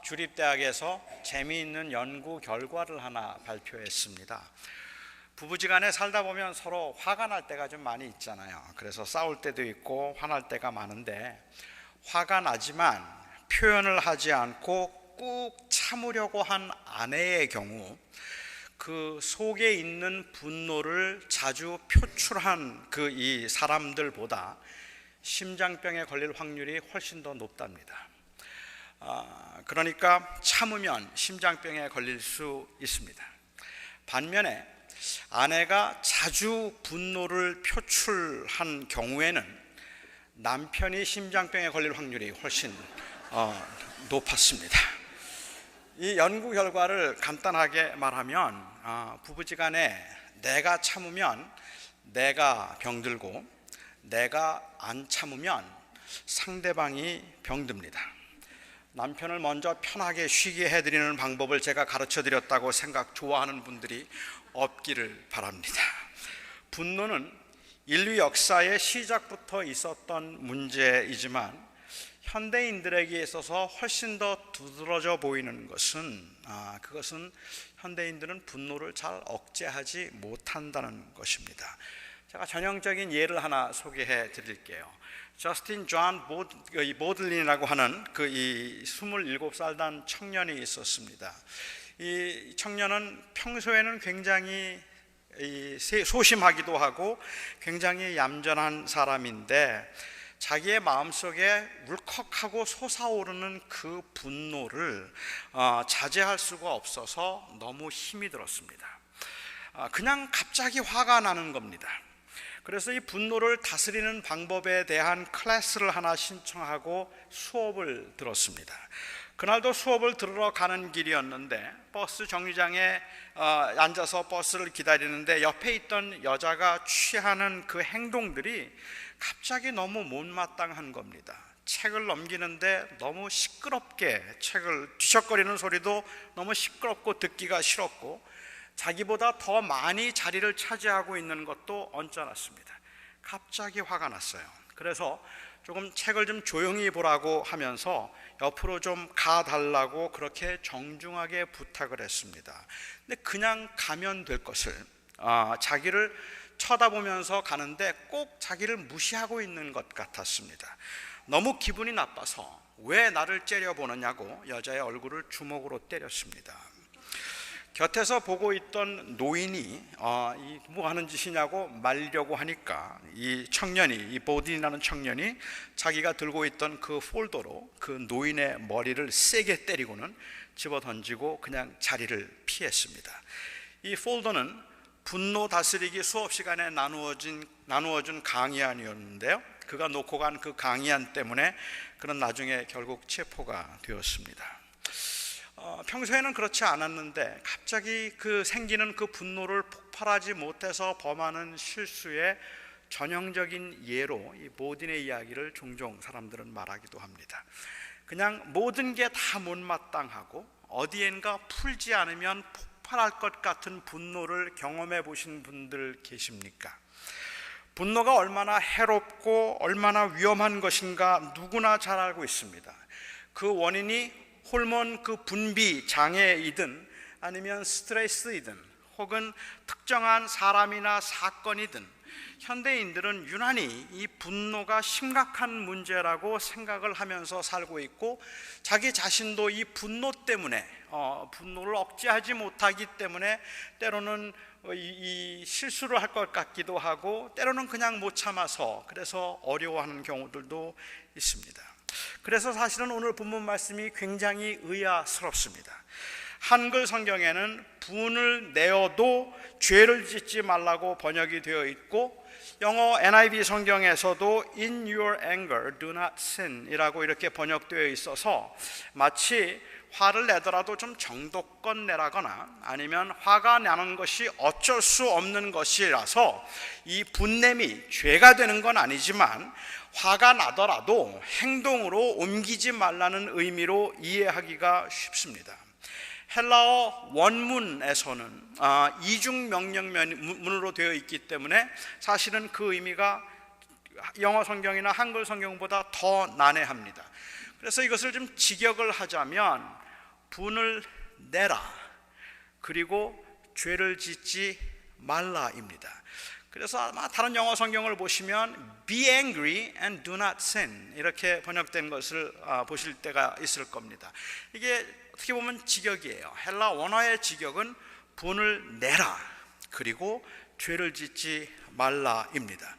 주립대학에서 재미있는 연구 결과를 하나 발표했습니다. 부부지간에 살다 보면 서로 화가 날 때가 좀 많이 있잖아요. 그래서 싸울 때도 있고 화날 때가 많은데, 화가 나지만 표현을 하지 않고 꾹 참으려고 한 아내의 경우, 그 속에 있는 분노를 자주 표출한 이 사람들보다 심장병에 걸릴 확률이 훨씬 더 높답니다. 그러니까 참으면 심장병에 걸릴 수 있습니다. 반면에 아내가 자주 분노를 표출한 경우에는 남편이 심장병에 걸릴 확률이 훨씬 높았습니다. 이 연구 결과를 간단하게 말하면 부부지간에 내가 참으면 내가 병들고 내가 안 참으면 상대방이 병듭니다. 남편을 먼저 편하게 쉬게 해드리는 방법을 제가 가르쳐드렸다고 좋아하는 분들이 없기를 바랍니다. 분노는 인류 역사의 시작부터 있었던 문제이지만 현대인들에게 있어서 훨씬 더 두드러져 보이는 것은 그것은 현대인들은 분노를 잘 억제하지 못한다는 것입니다. 제가 전형적인 예를 하나 소개해 드릴게요. 저스틴 존 보들린이라고 하는 이 27살 단 청년이 있었습니다. 이 청년은 평소에는 굉장히 소심하기도 하고 굉장히 얌전한 사람인데, 자기의 마음속에 울컥하고 솟아오르는 그 분노를 자제할 수가 없어서 너무 힘이 들었습니다. 그냥 갑자기 화가 나는 겁니다. 그래서 이 분노를 다스리는 방법에 대한 클래스를 하나 신청하고 수업을 들었습니다. 그날도 수업을 들으러 가는 길이었는데 버스 정류장에 앉아서 버스를 기다리는데 옆에 있던 여자가 취하는 그 행동들이 갑자기 너무 못마땅한 겁니다. 책을 넘기는데 너무 시끄럽게, 책을 뒤적거리는 소리도 너무 시끄럽고 듣기가 싫었고, 자기보다 더 많이 자리를 차지하고 있는 것도 언짢았습니다. 갑자기 화가 났어요. 그래서 조금 책을 좀 조용히 보라고 하면서 옆으로 좀 가달라고 그렇게 정중하게 부탁을 했습니다. 근데 그냥 가면 될 것을 자기를 쳐다보면서 가는데 꼭 자기를 무시하고 있는 것 같았습니다. 너무 기분이 나빠서 왜 나를 째려보느냐고 여자의 얼굴을 주먹으로 때렸습니다. 곁에서 보고 있던 노인이 뭐 하는 짓이냐고 말려고 하니까 이 보든이라는 청년이 자기가 들고 있던 그 폴더로 그 노인의 머리를 세게 때리고는 집어 던지고 그냥 자리를 피했습니다. 이 폴더는 분노 다스리기 수업 시간에 나누어준 강의안이었는데요, 그가 놓고 간 그 강의안 때문에 그는 나중에 결국 체포가 되었습니다. 평소에는 그렇지 않았는데 갑자기 생기는 그 분노를 폭발하지 못해서 범하는 실수의 전형적인 예로 이 보든의 이야기를 종종 사람들은 말하기도 합니다. 그냥 모든 게 다 못마땅하고 어디엔가 풀지 않으면 폭발할 것 같은 분노를 경험해 보신 분들 계십니까? 분노가 얼마나 해롭고 얼마나 위험한 것인가 누구나 잘 알고 있습니다. 그 원인이 호르몬 분비 장애이든 아니면 스트레스이든 혹은 특정한 사람이나 사건이든 현대인들은 유난히 이 분노가 심각한 문제라고 생각을 하면서 살고 있고, 자기 자신도 이 분노 때문에 분노를 억제하지 못하기 때문에 때로는 이 실수를 할 것 같기도 하고, 때로는 그냥 못 참아서 그래서 어려워하는 경우들도 있습니다. 그래서 사실은 오늘 본문 말씀이 굉장히 의아스럽습니다. 한글 성경에는 분을 내어도 죄를 짓지 말라고 번역이 되어 있고, 영어 NIV 성경에서도 In your anger do not sin 이라고 이렇게 번역되어 있어서 마치 화를 내더라도 좀 정도껏 내라거나 아니면 화가 나는 것이 어쩔 수 없는 것이라서 이 분냄이 죄가 되는 건 아니지만 화가 나더라도 행동으로 옮기지 말라는 의미로 이해하기가 쉽습니다. 헬라어 원문에서는 이중 명령문으로 되어 있기 때문에 사실은 그 의미가 영어 성경이나 한글 성경보다 더 난해합니다. 그래서 이것을 좀 직역을 하자면 분을 내라, 그리고 죄를 짓지 말라입니다. 그래서 아마 다른 영어 성경을 보시면 be angry and do not sin 이렇게 번역된 것을 보실 때가 있을 겁니다. 이게 어떻게 보면 직역이에요. 헬라 원어의 직역은 분을 내라, 그리고 죄를 짓지 말라입니다.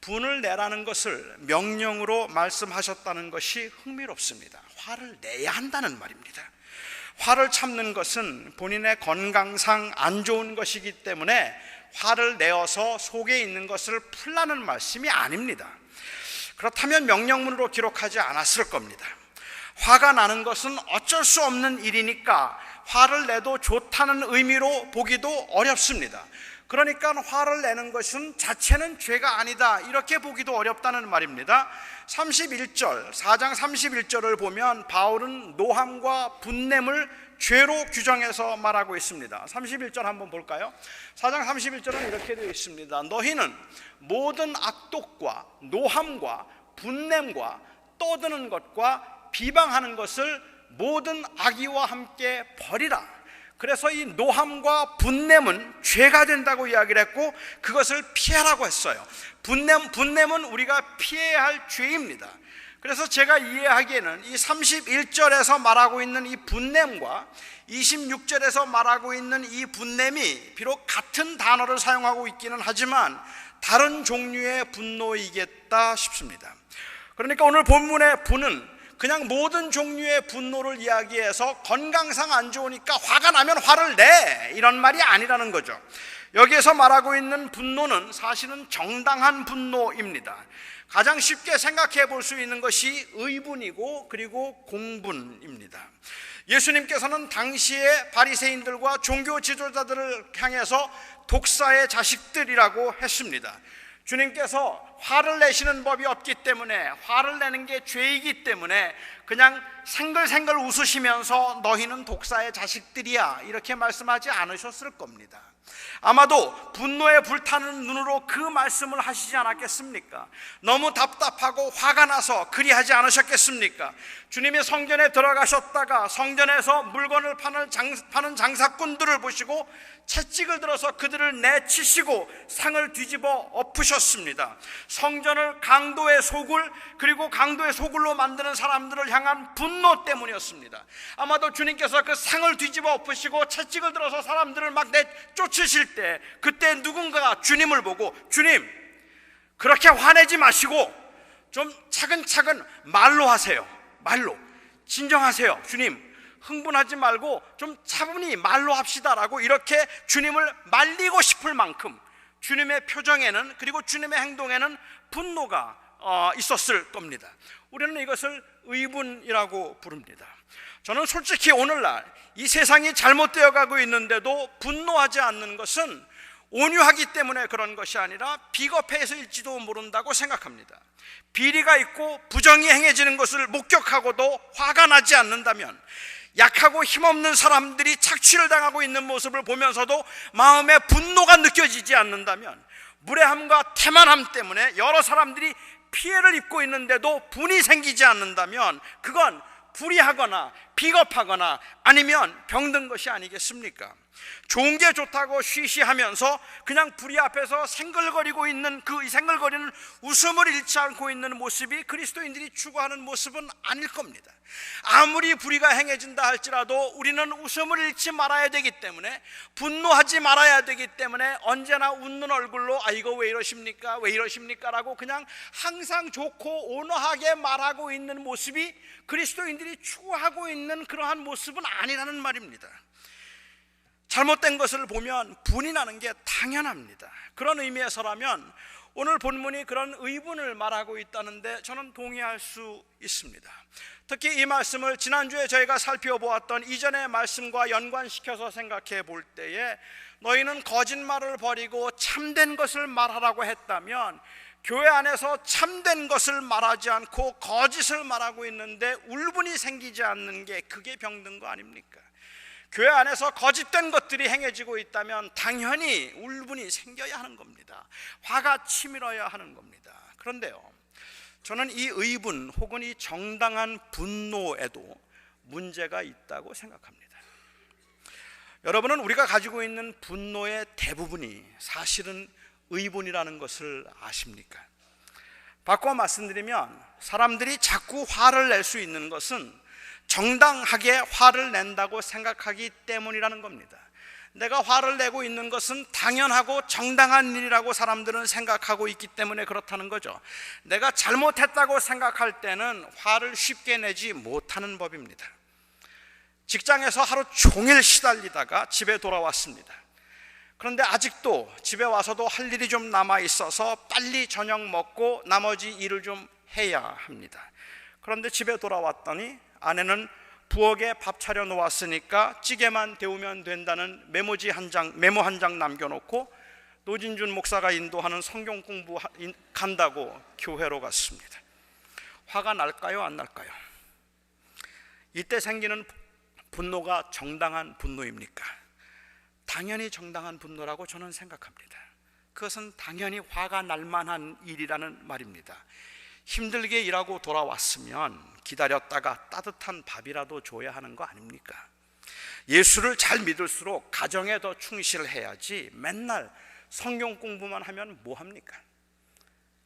분을 내라는 것을 명령으로 말씀하셨다는 것이 흥미롭습니다. 화를 내야 한다는 말입니다. 화를 참는 것은 본인의 건강상 안 좋은 것이기 때문에 화를 내어서 속에 있는 것을 풀라는 말씀이 아닙니다. 그렇다면 명령문으로 기록하지 않았을 겁니다. 화가 나는 것은 어쩔 수 없는 일이니까 화를 내도 좋다는 의미로 보기도 어렵습니다. 그러니까 화를 내는 것은 자체는 죄가 아니다 이렇게 보기도 어렵다는 말입니다. 4장 31절을 보면 바울은 노함과 분냄을 죄로 규정해서 말하고 있습니다. 31절 한번 볼까요? 4장 31절은 이렇게 되어 있습니다. 너희는 모든 악독과 노함과 분냄과 떠드는 것과 비방하는 것을 모든 악의와 함께 버리라. 그래서 이 노함과 분냄은 죄가 된다고 이야기를 했고 그것을 피하라고 했어요. 분냄은 우리가 피해야 할 죄입니다. 그래서 제가 이해하기에는 이 31절에서 말하고 있는 이 분냄과 26절에서 말하고 있는 이 분냄이 비록 같은 단어를 사용하고 있기는 하지만 다른 종류의 분노이겠다 싶습니다. 그러니까 오늘 본문의 분은 그냥 모든 종류의 분노를 이야기해서 건강상 안 좋으니까 화가 나면 화를 내 이런 말이 아니라는 거죠. 여기에서 말하고 있는 분노는 사실은 정당한 분노입니다. 가장 쉽게 생각해 볼 수 있는 것이 의분이고 그리고 공분입니다. 예수님께서는 당시의 바리새인들과 종교 지도자들을 향해서 독사의 자식들이라고 했습니다. 주님께서 화를 내시는 법이 없기 때문에 화를 내는 게 죄이기 때문에 그냥 생글생글 웃으시면서 너희는 독사의 자식들이야 이렇게 말씀하지 않으셨을 겁니다. 아마도 분노에 불타는 눈으로 그 말씀을 하시지 않았겠습니까? 너무 답답하고 화가 나서 그리하지 않으셨겠습니까? 주님이 성전에 들어가셨다가 성전에서 물건을 파는 장사꾼들을 보시고 채찍을 들어서 그들을 내치시고 상을 뒤집어 엎으셨습니다. 성전을 강도의 소굴 그리고 강도의 소굴로 만드는 사람들을 향한 분노 때문이었습니다. 아마도 주님께서 그 상을 뒤집어 엎으시고 채찍을 들어서 사람들을 막 내쫓으실 때 그때 누군가가 주님을 보고 주님 그렇게 화내지 마시고 좀 차근차근 말로 하세요. 말로 진정하세요. 주님 흥분하지 말고 좀 차분히 말로 합시다라고 이렇게 주님을 말리고 싶을 만큼 주님의 표정에는 그리고 주님의 행동에는 분노가 있었을 겁니다. 우리는 이것을 의분이라고 부릅니다. 저는 솔직히 오늘날 이 세상이 잘못되어 가고 있는데도 분노하지 않는 것은 온유하기 때문에 그런 것이 아니라 비겁해서일지도 모른다고 생각합니다. 비리가 있고 부정이 행해지는 것을 목격하고도 화가 나지 않는다면, 약하고 힘없는 사람들이 착취를 당하고 있는 모습을 보면서도 마음에 분노가 느껴지지 않는다면, 무례함과 태만함 때문에 여러 사람들이 피해를 입고 있는데도 분이 생기지 않는다면 그건 불의하거나 비겁하거나 아니면 병든 것이 아니겠습니까? 좋은 게 좋다고 쉬쉬하면서 그냥 불의 앞에서 생글거리고 있는 그 생글거리는 웃음을 잃지 않고 있는 모습이 그리스도인들이 추구하는 모습은 아닐 겁니다. 아무리 불의가 행해진다 할지라도 우리는 웃음을 잃지 말아야 되기 때문에, 분노하지 말아야 되기 때문에 언제나 웃는 얼굴로 이거 왜 이러십니까? 왜 이러십니까? 라고 그냥 항상 좋고 온화하게 말하고 있는 모습이 그리스도인들이 추구하고 있는 그러한 모습은 아니라는 말입니다. 잘못된 것을 보면 분이 나는 게 당연합니다. 그런 의미에서라면 오늘 본문이 그런 의분을 말하고 있다는데 저는 동의할 수 있습니다. 특히 이 말씀을 지난주에 저희가 살펴보았던 이전의 말씀과 연관시켜서 생각해 볼 때에, 너희는 거짓말을 버리고 참된 것을 말하라고 했다면 교회 안에서 참된 것을 말하지 않고 거짓을 말하고 있는데 울분이 생기지 않는 게 그게 병든 거 아닙니까? 교회 안에서 거짓된 것들이 행해지고 있다면 당연히 울분이 생겨야 하는 겁니다. 화가 치밀어야 하는 겁니다. 그런데요, 저는 이 의분 혹은 이 정당한 분노에도 문제가 있다고 생각합니다. 여러분은 우리가 가지고 있는 분노의 대부분이 사실은 의분이라는 것을 아십니까? 바꿔 말씀드리면 사람들이 자꾸 화를 낼 수 있는 것은 정당하게 화를 낸다고 생각하기 때문이라는 겁니다. 내가 화를 내고 있는 것은 당연하고 정당한 일이라고 사람들은 생각하고 있기 때문에 그렇다는 거죠. 내가 잘못했다고 생각할 때는 화를 쉽게 내지 못하는 법입니다. 직장에서 하루 종일 시달리다가 집에 돌아왔습니다. 그런데 아직도 집에 와서도 할 일이 좀 남아 있어서 빨리 저녁 먹고 나머지 일을 좀 해야 합니다. 그런데 집에 돌아왔더니 아내는 부엌에 밥 차려 놓았으니까 찌개만 데우면 된다는 메모 한 장 남겨놓고 노진준 목사가 인도하는 성경 공부 간다고 교회로 갔습니다. 화가 날까요, 안 날까요? 이때 생기는 분노가 정당한 분노입니까? 당연히 정당한 분노라고 저는 생각합니다. 그것은 당연히 화가 날 만한 일이라는 말입니다. 힘들게 일하고 돌아왔으면 기다렸다가 따뜻한 밥이라도 줘야 하는 거 아닙니까? 예수를 잘 믿을수록 가정에 더 충실해야지 맨날 성경 공부만 하면 뭐합니까?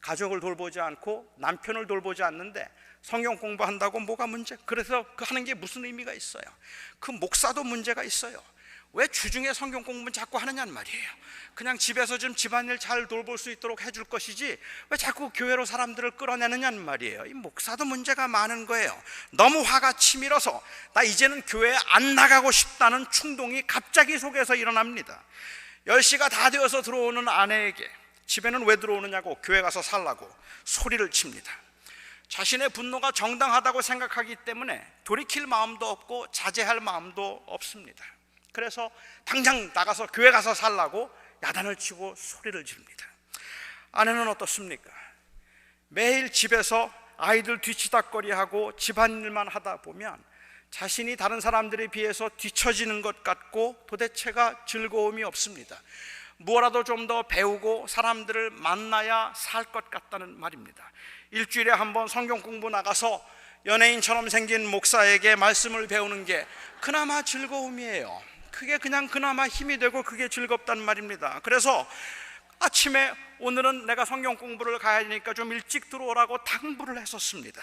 가족을 돌보지 않고 남편을 돌보지 않는데 성경 공부한다고 뭐가 문제? 그래서 그 하는 게 무슨 의미가 있어요? 그 목사도 문제가 있어요. 왜 주중에 성경 공부는 자꾸 하느냐는 말이에요. 그냥 집에서 좀 집안일 잘 돌볼 수 있도록 해줄 것이지 왜 자꾸 교회로 사람들을 끌어내느냐는 말이에요. 이 목사도 문제가 많은 거예요. 너무 화가 치밀어서 나 이제는 교회에 안 나가고 싶다는 충동이 갑자기 속에서 일어납니다. 10시가 다 되어서 들어오는 아내에게 집에는 왜 들어오느냐고 교회 가서 살라고 소리를 칩니다. 자신의 분노가 정당하다고 생각하기 때문에 돌이킬 마음도 없고 자제할 마음도 없습니다. 그래서 당장 나가서 교회 가서 살라고 야단을 치고 소리를 지릅니다. 아내는 어떻습니까? 매일 집에서 아이들 뒤치다꺼리하고 집안일만 하다 보면 자신이 다른 사람들에 비해서 뒤처지는 것 같고 도대체가 즐거움이 없습니다. 무엇라도 좀 더 배우고 사람들을 만나야 살 것 같다는 말입니다. 일주일에 한 번 성경 공부 나가서 연예인처럼 생긴 목사에게 말씀을 배우는 게 그나마 즐거움이에요. 그게 그냥 그나마 힘이 되고 그게 즐겁단 말입니다. 그래서 아침에 오늘은 내가 성경 공부를 가야 하니까 좀 일찍 들어오라고 당부를 했었습니다.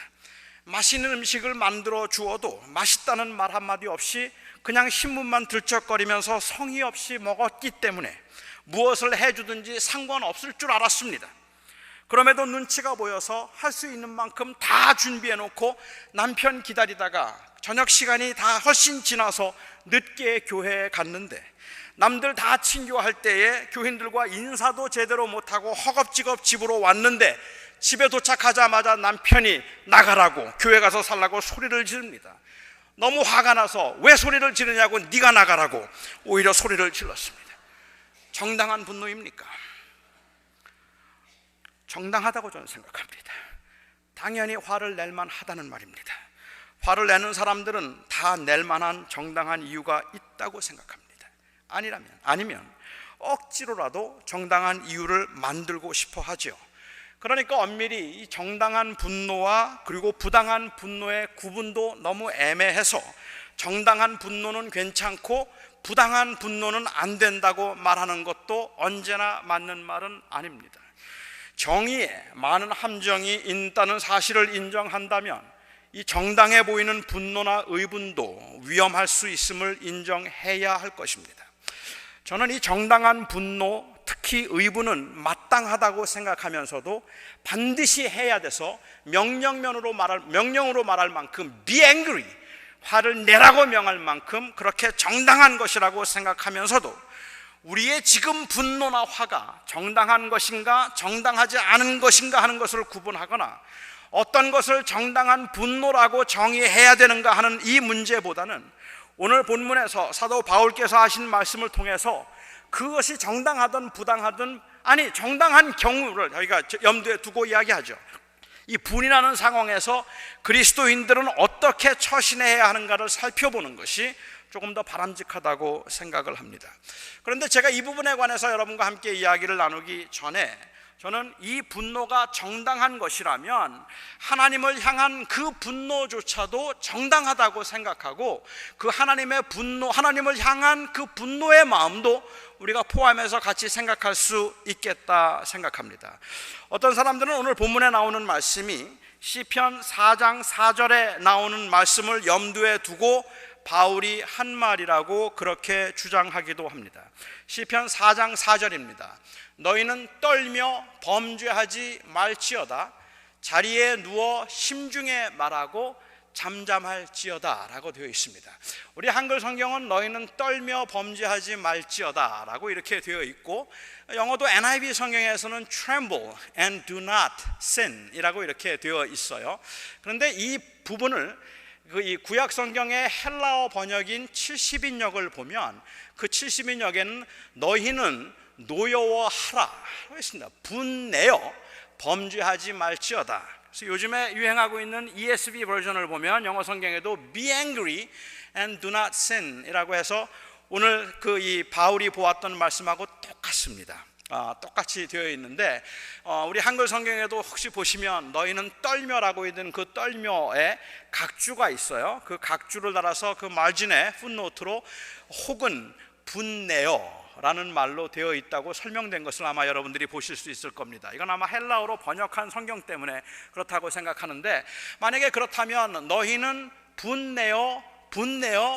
맛있는 음식을 만들어 주어도 맛있다는 말 한마디 없이 그냥 신문만 들쩍거리면서 성의 없이 먹었기 때문에 무엇을 해주든지 상관없을 줄 알았습니다. 그럼에도 눈치가 보여서 할 수 있는 만큼 다 준비해놓고 남편 기다리다가 저녁 시간이 다 훨씬 지나서 늦게 교회에 갔는데 남들 다 친교할 때에 교인들과 인사도 제대로 못하고 허겁지겁 집으로 왔는데 집에 도착하자마자 남편이 나가라고 교회 가서 살라고 소리를 지릅니다. 너무 화가 나서 왜 소리를 지르냐고 네가 나가라고 오히려 소리를 질렀습니다. 정당한 분노입니까? 정당하다고 저는 생각합니다. 당연히 화를 낼만 하다는 말입니다. 화를 내는 사람들은 다 낼 만한 정당한 이유가 있다고 생각합니다. 아니면 억지로라도 정당한 이유를 만들고 싶어 하죠. 그러니까 엄밀히 이 정당한 분노와 그리고 부당한 분노의 구분도 너무 애매해서 정당한 분노는 괜찮고 부당한 분노는 안 된다고 말하는 것도 언제나 맞는 말은 아닙니다. 정의에 많은 함정이 있다는 사실을 인정한다면 이 정당해 보이는 분노나 의분도 위험할 수 있음을 인정해야 할 것입니다. 저는 이 정당한 분노, 특히 의분은 마땅하다고 생각하면서도 반드시 해야 돼서 명령으로 말할 만큼 be angry, 화를 내라고 명할 만큼 그렇게 정당한 것이라고 생각하면서도 우리의 지금 분노나 화가 정당한 것인가 정당하지 않은 것인가 하는 것을 구분하거나 어떤 것을 정당한 분노라고 정의해야 되는가 하는 이 문제보다는 오늘 본문에서 사도 바울께서 하신 말씀을 통해서 그것이 정당하든 부당하든 아니 정당한 경우를 저희가 염두에 두고 이야기하죠. 이 분이 나는 상황에서 그리스도인들은 어떻게 처신해야 하는가를 살펴보는 것이 조금 더 바람직하다고 생각을 합니다. 그런데 제가 이 부분에 관해서 여러분과 함께 이야기를 나누기 전에 저는 이 분노가 정당한 것이라면 하나님을 향한 그 분노조차도 정당하다고 생각하고, 그 하나님의 분노, 하나님을 향한 그 분노의 마음도 우리가 포함해서 같이 생각할 수 있겠다 생각합니다. 어떤 사람들은 오늘 본문에 나오는 말씀이 시편 4장 4절에 나오는 말씀을 염두에 두고 바울이 한 말이라고 그렇게 주장하기도 합니다. 시편 4장 4절입니다. 너희는 떨며 범죄하지 말지어다. 자리에 누워 심중에 말하고 잠잠할지어다 라고 되어 있습니다. 우리 한글 성경은 너희는 떨며 범죄하지 말지어다 라고 이렇게 되어 있고, 영어도 NIV 성경에서는 tremble and do not sin 이라고 이렇게 되어 있어요. 그런데 이 부분을 이 구약 성경의 헬라어 번역인 70인역을 보면 그 70인역에는 너희는 노여워하라 했습니다. 분내어 범죄하지 말지어다. 그래서 요즘에 유행하고 있는 ESV 버전을 보면 영어 성경에도 be angry and do not sin 이라고 해서 오늘 이 바울이 보았던 말씀하고 똑같습니다. 똑같이 되어 있는데, 우리 한글 성경에도 혹시 보시면 너희는 떨며라고 있는 그 떨며에 각주가 있어요. 그 각주를 달아서 그 마진에 풋노트로 혹은 분내어 라는 말로 되어 있다고 설명된 것을 아마 여러분들이 보실 수 있을 겁니다. 이건 아마 헬라어로 번역한 성경 때문에 그렇다고 생각하는데, 만약에 그렇다면 너희는 분내어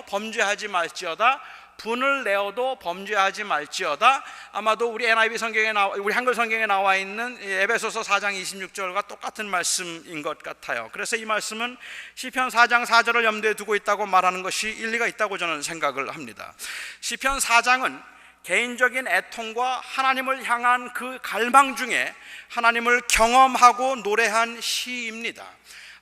범죄하지 말지어다, 분을 내어도 범죄하지 말지어다, 아마도 우리 NIV 성경에 우리 한글 성경에 나와 있는 에베소서 4장 26절과 똑같은 말씀인 것 같아요. 그래서 이 말씀은 시편 4장 4절을 염두에 두고 있다고 말하는 것이 일리가 있다고 저는 생각을 합니다. 시편 4장은 개인적인 애통과 하나님을 향한 그 갈망 중에 하나님을 경험하고 노래한 시입니다.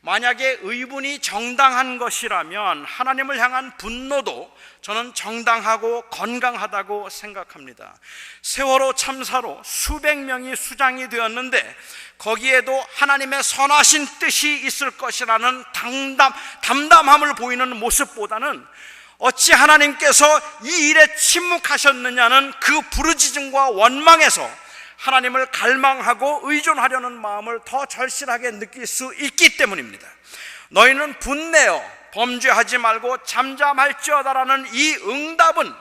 만약에 의분이 정당한 것이라면 하나님을 향한 분노도 저는 정당하고 건강하다고 생각합니다. 세월호 참사로 수백 명이 수장이 되었는데 거기에도 하나님의 선하신 뜻이 있을 것이라는 담담함을 보이는 모습보다는 어찌 하나님께서 이 일에 침묵하셨느냐는 그 부르짖음과 원망에서 하나님을 갈망하고 의존하려는 마음을 더 절실하게 느낄 수 있기 때문입니다. 너희는 분내어 범죄하지 말고 잠잠할지어다라는 이 응답은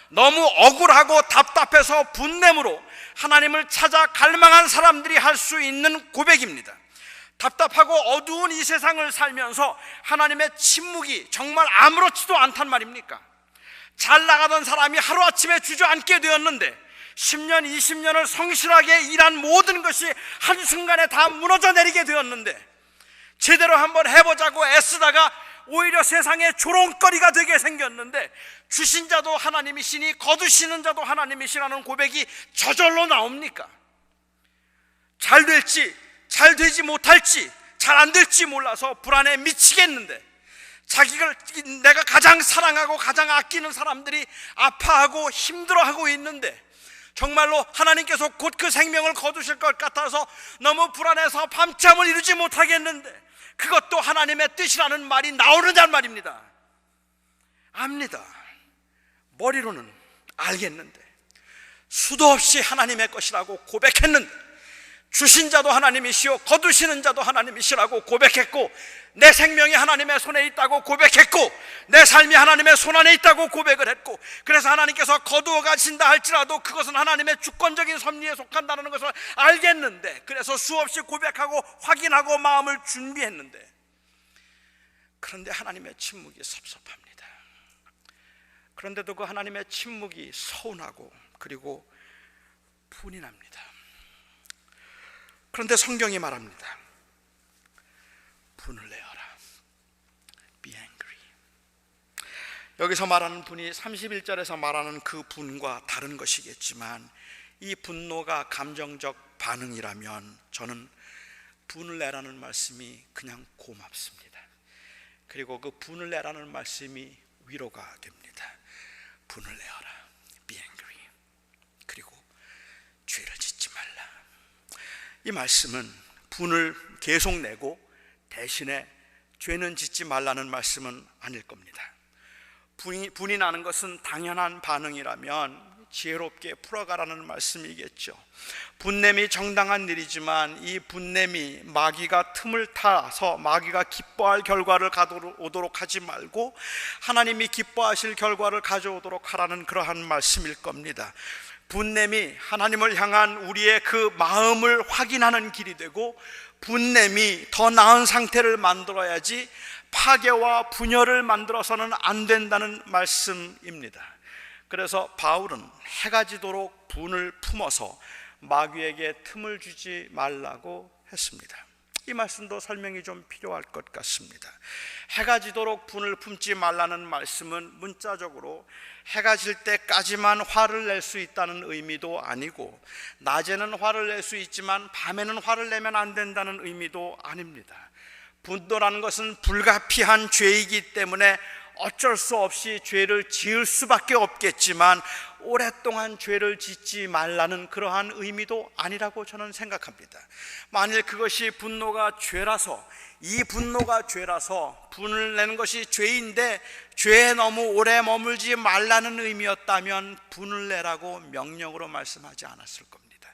너무 억울하고 답답해서 분냄으로 하나님을 찾아 갈망한 사람들이 할 수 있는 고백입니다. 답답하고 어두운 이 세상을 살면서 하나님의 침묵이 정말 아무렇지도 않단 말입니까? 잘 나가던 사람이 하루아침에 주저앉게 되었는데 10년, 20년을 성실하게 일한 모든 것이 한순간에 다 무너져 내리게 되었는데, 제대로 한번 해보자고 애쓰다가 오히려 세상에 조롱거리가 되게 생겼는데, 주신 자도 하나님이시니 거두시는 자도 하나님이시라는 고백이 저절로 나옵니까? 잘 될지 잘 되지 못할지 잘 안 될지 몰라서 불안에 미치겠는데, 내가 가장 사랑하고 가장 아끼는 사람들이 아파하고 힘들어하고 있는데 정말로 하나님께서 곧 그 생명을 거두실 것 같아서 너무 불안해서 밤잠을 이루지 못하겠는데, 그것도 하나님의 뜻이라는 말이 나오느냐는 말입니다. 압니다. 머리로는 알겠는데, 수도 없이 하나님의 것이라고 고백했는데, 주신 자도 하나님이시오 거두시는 자도 하나님이시라고 고백했고, 내 생명이 하나님의 손에 있다고 고백했고, 내 삶이 하나님의 손 안에 있다고 고백을 했고, 그래서 하나님께서 거두어 가신다 할지라도 그것은 하나님의 주권적인 섭리에 속한다는 것을 알겠는데, 그래서 수없이 고백하고 확인하고 마음을 준비했는데, 그런데 하나님의 침묵이 섭섭합니다. 그런데도 그 하나님의 침묵이 서운하고 그리고 분이 납니다. 그런데 성경이 말합니다. 분을 내어라. Be angry. 여기서 말하는 분이 31절에서 말하는 그 분과 다른 것이겠지만, 이 분노가 감정적 반응이라면 저는 분을 내라는 말씀이 그냥 고맙습니다. 그리고 그 분을 내라는 말씀이 위로가 됩니다. 분을 내어라. Be angry. 그리고 죄를 짓지 말라. 이 말씀은 분을 계속 내고 대신에 죄는 짓지 말라는 말씀은 아닐 겁니다. 분이 나는 것은 당연한 반응이라면 지혜롭게 풀어가라는 말씀이겠죠. 분냄이 정당한 일이지만 이 분냄이 마귀가 틈을 타서 마귀가 기뻐할 결과를 가져오도록 하지 말고 하나님이 기뻐하실 결과를 가져오도록 하라는 그러한 말씀일 겁니다. 분냄이 하나님을 향한 우리의 그 마음을 확인하는 길이 되고, 분냄이 더 나은 상태를 만들어야지 파괴와 분열을 만들어서는 안 된다는 말씀입니다. 그래서 바울은 해가 지도록 분을 품어서 마귀에게 틈을 주지 말라고 했습니다. 이 말씀도 설명이 좀 필요할 것 같습니다. 해가 지도록 분을 품지 말라는 말씀은 문자적으로 해가 질 때까지만 화를 낼 수 있다는 의미도 아니고, 낮에는 화를 낼 수 있지만 밤에는 화를 내면 안 된다는 의미도 아닙니다. 분노라는 것은 불가피한 죄이기 때문에 어쩔 수 없이 죄를 지을 수밖에 없겠지만 오랫동안 죄를 짓지 말라는 그러한 의미도 아니라고 저는 생각합니다. 만일 그것이 분노가 죄라서, 이 분노가 죄라서 분을 내는 것이 죄인데 죄에 너무 오래 머물지 말라는 의미였다면 분을 내라고 명령으로 말씀하지 않았을 겁니다.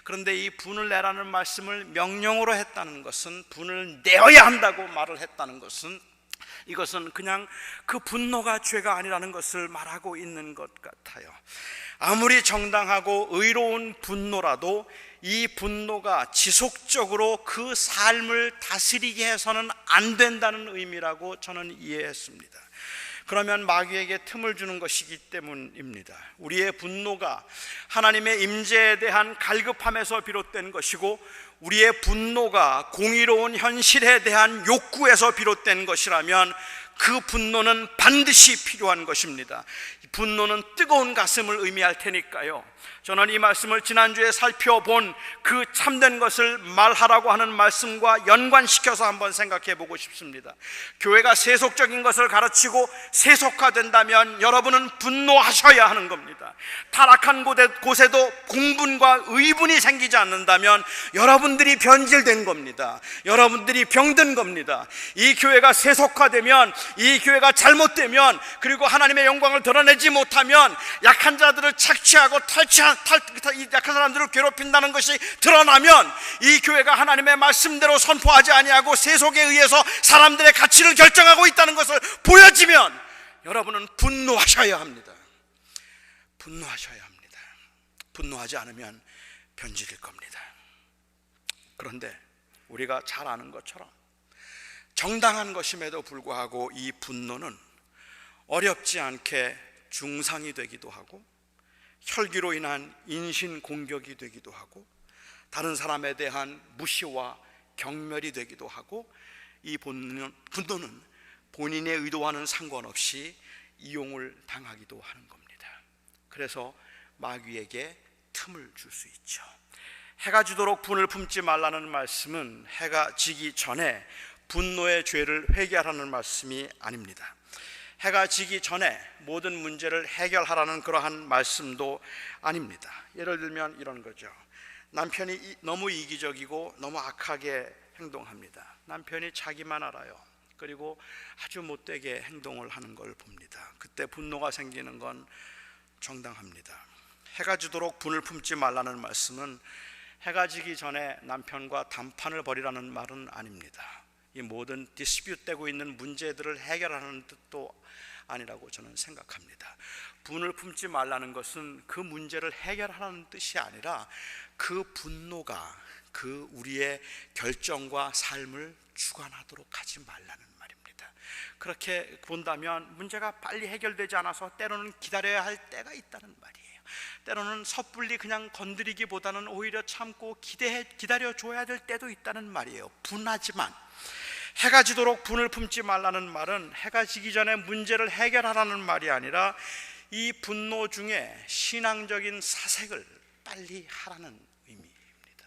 그런데 이 분을 내라는 말씀을 명령으로 했다는 것은, 분을 내어야 한다고 말을 했다는 것은, 이것은 그냥 그 분노가 죄가 아니라는 것을 말하고 있는 것 같아요. 아무리 정당하고 의로운 분노라도 이 분노가 지속적으로 그 삶을 다스리게 해서는 안 된다는 의미라고 저는 이해했습니다. 그러면 마귀에게 틈을 주는 것이기 때문입니다. 우리의 분노가 하나님의 임재에 대한 갈급함에서 비롯된 것이고, 우리의 분노가 공의로운 현실에 대한 욕구에서 비롯된 것이라면 그 분노는 반드시 필요한 것입니다. 분노는 뜨거운 가슴을 의미할 테니까요. 저는 이 말씀을 지난주에 살펴본 그 참된 것을 말하라고 하는 말씀과 연관시켜서 한번 생각해 보고 싶습니다. 교회가 세속적인 것을 가르치고 세속화된다면 여러분은 분노하셔야 하는 겁니다. 타락한 곳에도 공분과 의분이 생기지 않는다면 여러분들이 변질된 겁니다. 여러분들이 병든 겁니다. 이 교회가 세속화되면, 이 교회가 잘못되면, 그리고 하나님의 영광을 드러내지 못하면 약한 자들을 착취하고 이 약한 사람들을 괴롭힌다는 것이 드러나면, 이 교회가 하나님의 말씀대로 선포하지 아니하고 세속에 의해서 사람들의 가치를 결정하고 있다는 것을 보여지면 여러분은 분노하셔야 합니다. 분노하셔야 합니다. 분노하지 않으면 변질일 겁니다. 그런데 우리가 잘 아는 것처럼 정당한 것임에도 불구하고 이 분노는 어렵지 않게 중상이 되기도 하고, 혈기로 인한 인신 공격이 되기도 하고, 다른 사람에 대한 무시와 경멸이 되기도 하고, 이 분노는 본인의 의도와는 상관없이 이용을 당하기도 하는 겁니다. 그래서 마귀에게 틈을 줄 수 있죠. 해가 지도록 분을 품지 말라는 말씀은 해가 지기 전에 분노의 죄를 회개하라는 말씀이 아닙니다. 해가 지기 전에 모든 문제를 해결하라는 그러한 말씀도 아닙니다. 예를 들면 이런 거죠. 남편이 너무 이기적이고 너무 악하게 행동합니다. 남편이 자기만 알아요. 그리고 아주 못되게 행동을 하는 걸 봅니다. 그때 분노가 생기는 건 정당합니다. 해가 지도록 분을 품지 말라는 말씀은 해가 지기 전에 남편과 담판을 벌이라는 말은 아닙니다. 이 모든 디스퓨트되고 있는 문제들을 해결하는 뜻도 아니라고 저는 생각합니다. 분을 품지 말라는 것은 그 문제를 해결하라는 뜻이 아니라 그 분노가 그 우리의 결정과 삶을 주관하도록 하지 말라는 말입니다. 그렇게 본다면 문제가 빨리 해결되지 않아서 때로는 기다려야 할 때가 있다는 말이에요. 때로는 섣불리 그냥 건드리기보다는 오히려 참고 기다려줘야 될 때도 있다는 말이에요. 분하지만 해가 지도록 분을 품지 말라는 말은 해가 지기 전에 문제를 해결하라는 말이 아니라 이 분노 중에 신앙적인 사색을 빨리 하라는 의미입니다.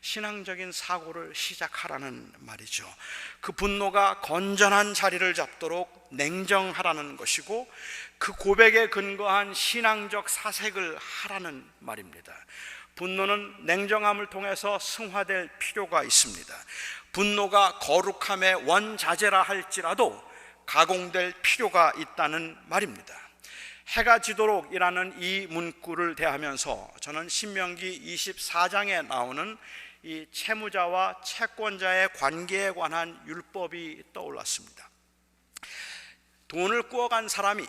신앙적인 사고를 시작하라는 말이죠. 그 분노가 건전한 자리를 잡도록 냉정하라는 것이고, 그 고백에 근거한 신앙적 사색을 하라는 말입니다. 분노는 냉정함을 통해서 승화될 필요가 있습니다. 분노가 거룩함의 원자재라 할지라도 가공될 필요가 있다는 말입니다. 해가 지도록이라는 이 문구를 대하면서 저는 신명기 24장에 나오는 이 채무자와 채권자의 관계에 관한 율법이 떠올랐습니다. 돈을 꾸어간 사람이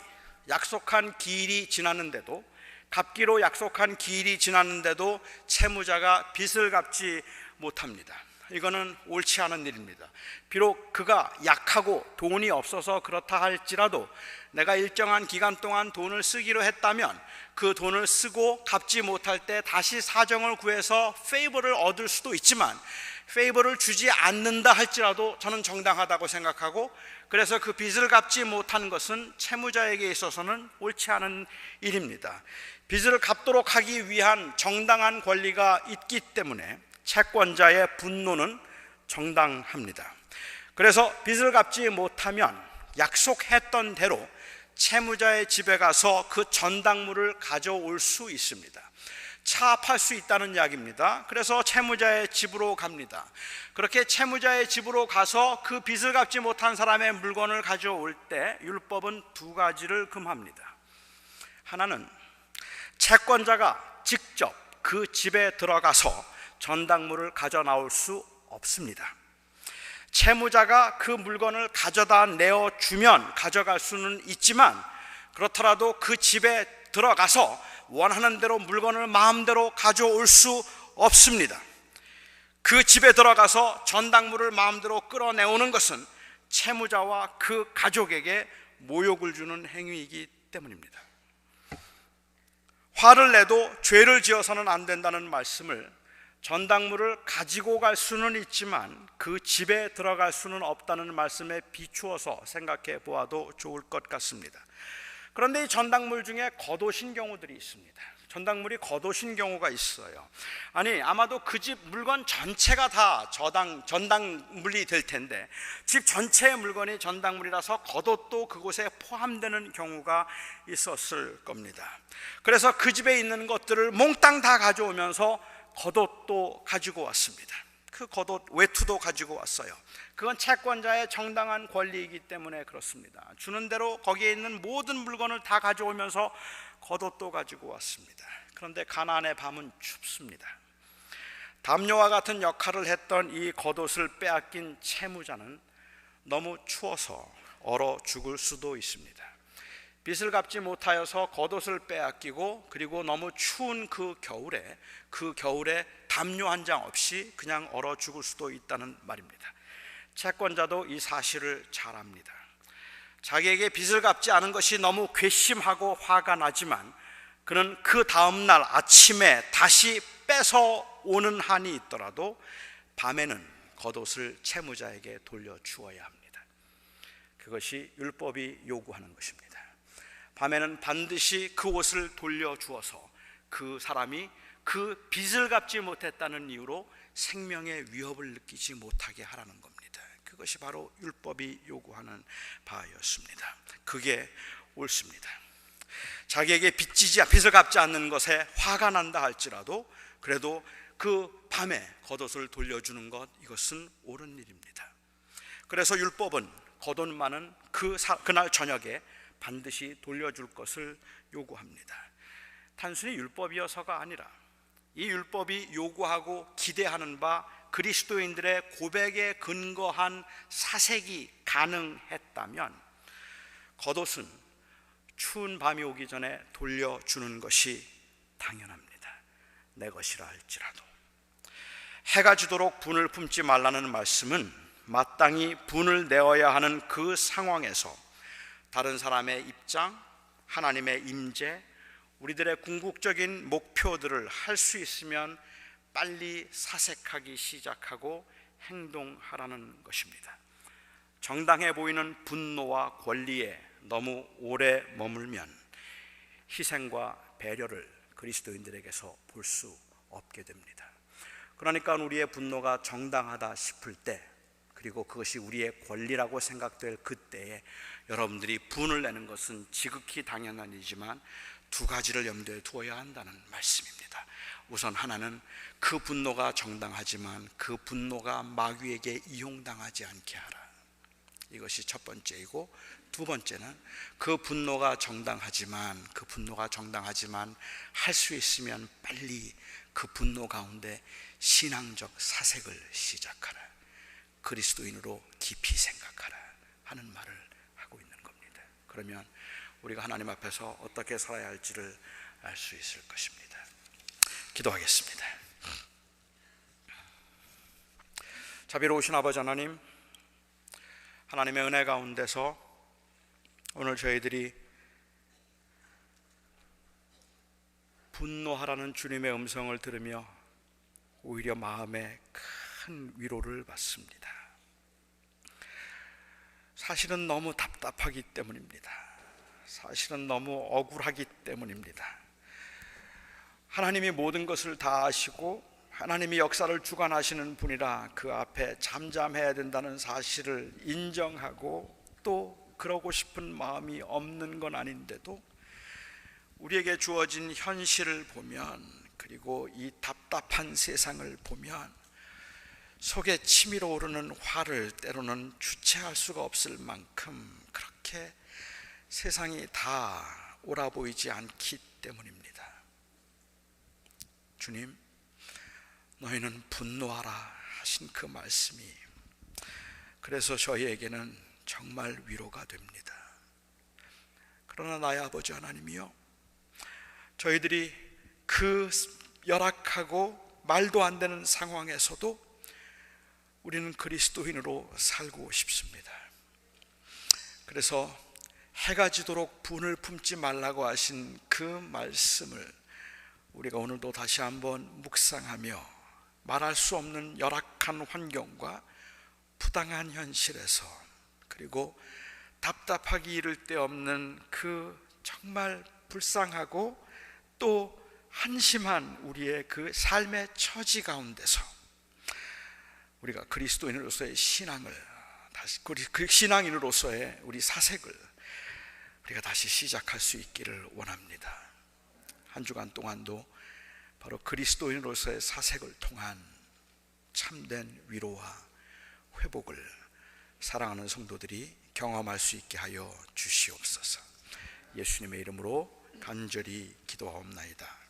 약속한 기일이 지났는데도, 갚기로 약속한 기일이 지났는데도 채무자가 빚을 갚지 못합니다. 이거는 옳지 않은 일입니다. 비록 그가 약하고 돈이 없어서 그렇다 할지라도 내가 일정한 기간 동안 돈을 쓰기로 했다면 그 돈을 쓰고 갚지 못할 때 다시 사정을 구해서 페이버를 얻을 수도 있지만, 페이버를 주지 않는다 할지라도 저는 정당하다고 생각하고, 그래서 그 빚을 갚지 못한 것은 채무자에게 있어서는 옳지 않은 일입니다. 빚을 갚도록 하기 위한 정당한 권리가 있기 때문에 채권자의 분노는 정당합니다. 그래서 빚을 갚지 못하면 약속했던 대로 채무자의 집에 가서 그 전당물을 가져올 수 있습니다. 차압할 수 있다는 이야기입니다. 그래서 채무자의 집으로 갑니다. 그렇게 채무자의 집으로 가서 그 빚을 갚지 못한 사람의 물건을 가져올 때 율법은 두 가지를 금합니다. 하나는 채권자가 직접 그 집에 들어가서 전당물을 가져 나올 수 없습니다. 채무자가 그 물건을 가져다 내어주면 가져갈 수는 있지만, 그렇더라도 그 집에 들어가서 원하는 대로 물건을 마음대로 가져올 수 없습니다. 그 집에 들어가서 전당물을 마음대로 끌어내오는 것은 채무자와 그 가족에게 모욕을 주는 행위이기 때문입니다. 화를 내도 죄를 지어서는 안 된다는 말씀을, 전당물을 가지고 갈 수는 있지만 그 집에 들어갈 수는 없다는 말씀에 비추어서 생각해 보아도 좋을 것 같습니다. 그런데 이 전당물 중에 겉옷인 경우들이 있습니다. 전당물이 겉옷인 경우가 있어요. 아니, 아마도 그 집 물건 전체가 다 전당물이 될 텐데 집 전체의 물건이 전당물이라서 겉옷도 그곳에 포함되는 경우가 있었을 겁니다. 그래서 그 집에 있는 것들을 몽땅 다 가져오면서 겉옷도 가지고 왔습니다. 그 겉옷 외투도 가지고 왔어요. 그건 채권자의 정당한 권리이기 때문에 그렇습니다. 주는 대로 거기에 있는 모든 물건을 다 가져오면서 겉옷도 가지고 왔습니다. 그런데 가나안의 밤은 춥습니다. 담요와 같은 역할을 했던 이 겉옷을 빼앗긴 채무자는 너무 추워서 얼어 죽을 수도 있습니다. 빚을 갚지 못하여서 겉옷을 빼앗기고, 그리고 너무 추운 그 겨울에 담요 한 장 없이 그냥 얼어 죽을 수도 있다는 말입니다. 채권자도 이 사실을 잘 압니다. 자기에게 빚을 갚지 않은 것이 너무 괘씸하고 화가 나지만 그는 그 다음날 아침에 다시 뺏어오는 한이 있더라도 밤에는 겉옷을 채무자에게 돌려주어야 합니다. 그것이 율법이 요구하는 것입니다. 밤에는 반드시 그 옷을 돌려주어서 그 사람이 그 빚을 갚지 못했다는 이유로 생명의 위협을 느끼지 못하게 하라는 겁니다. 그것이 바로 율법이 요구하는 바였습니다. 그게 옳습니다. 자기에게 빚을 갚지 않는 것에 화가 난다 할지라도 그래도 그 밤에 겉옷을 돌려주는 것, 이것은 옳은 일입니다. 그래서 율법은 겉옷만은 그날 저녁에 반드시 돌려줄 것을 요구합니다. 단순히 율법이어서가 아니라 이 율법이 요구하고 기대하는 바 그리스도인들의 고백에 근거한 사색이 가능했다면 겉옷은 추운 밤이 오기 전에 돌려주는 것이 당연합니다. 내 것이라 할지라도. 해가 지도록 분을 품지 말라는 말씀은 마땅히 분을 내어야 하는 그 상황에서 다른 사람의 입장, 하나님의 임재, 우리들의 궁극적인 목표들을 할 수 있으면 빨리 사색하기 시작하고 행동하라는 것입니다. 정당해 보이는 분노와 권리에 너무 오래 머물면 희생과 배려를 그리스도인들에게서 볼 수 없게 됩니다. 그러니까 우리의 분노가 정당하다 싶을 때, 그리고 그것이 우리의 권리라고 생각될 그때에 여러분들이 분을 내는 것은 지극히 당연한 일이지만 두 가지를 염두에 두어야 한다는 말씀입니다. 우선 하나는 그 분노가 정당하지만 그 분노가 마귀에게 이용당하지 않게 하라. 이것이 첫 번째이고, 두 번째는 그 분노가 정당하지만 할 수 있으면 빨리 그 분노 가운데 신앙적 사색을 시작하라, 그리스도인으로 깊이 생각하라 하는 말을 하고 있는 겁니다. 그러면 우리가 하나님 앞에서 어떻게 살아야 할지를 알 수 있을 것입니다. 기도하겠습니다. 자비로우신 아버지 하나님, 하나님의 은혜 가운데서 오늘 저희들이 분노하라는 주님의 음성을 들으며 오히려 마음에 큰 위로를 받습니다. 사실은 너무 답답하기 때문입니다. 사실은 너무 억울하기 때문입니다. 하나님이 모든 것을 다 아시고 하나님이 역사를 주관하시는 분이라 그 앞에 잠잠해야 된다는 사실을 인정하고 또 그러고 싶은 마음이 없는 건 아닌데도 우리에게 주어진 현실을 보면, 그리고 이 답답한 세상을 보면 속에 치밀어 오르는 화를 때로는 주체할 수가 없을 만큼 그렇게 세상이 다 옳아 보이지 않기 때문입니다. 주님, 너희는 분노하라 하신 그 말씀이 그래서 저희에게는 정말 위로가 됩니다. 그러나 나의 아버지 하나님이여, 저희들이 그 열악하고 말도 안 되는 상황에서도 우리는 그리스도인으로 살고 싶습니다. 그래서 해가 지도록 분을 품지 말라고 하신 그 말씀을 우리가 오늘도 다시 한번 묵상하며 말할 수 없는 열악한 환경과 부당한 현실에서, 그리고 답답하기 이를 데 없는 그 정말 불쌍하고 또 한심한 우리의 그 삶의 처지 가운데서 우리가 그리스도인으로서의 신앙을 다시, 그 신앙인으로서의 우리 사색을 우리가 다시 시작할 수 있기를 원합니다. 한 주간 동안도 바로 그리스도인으로서의 사색을 통한 참된 위로와 회복을 사랑하는 성도들이 경험할 수 있게 하여 주시옵소서. 예수님의 이름으로 간절히 기도하옵나이다.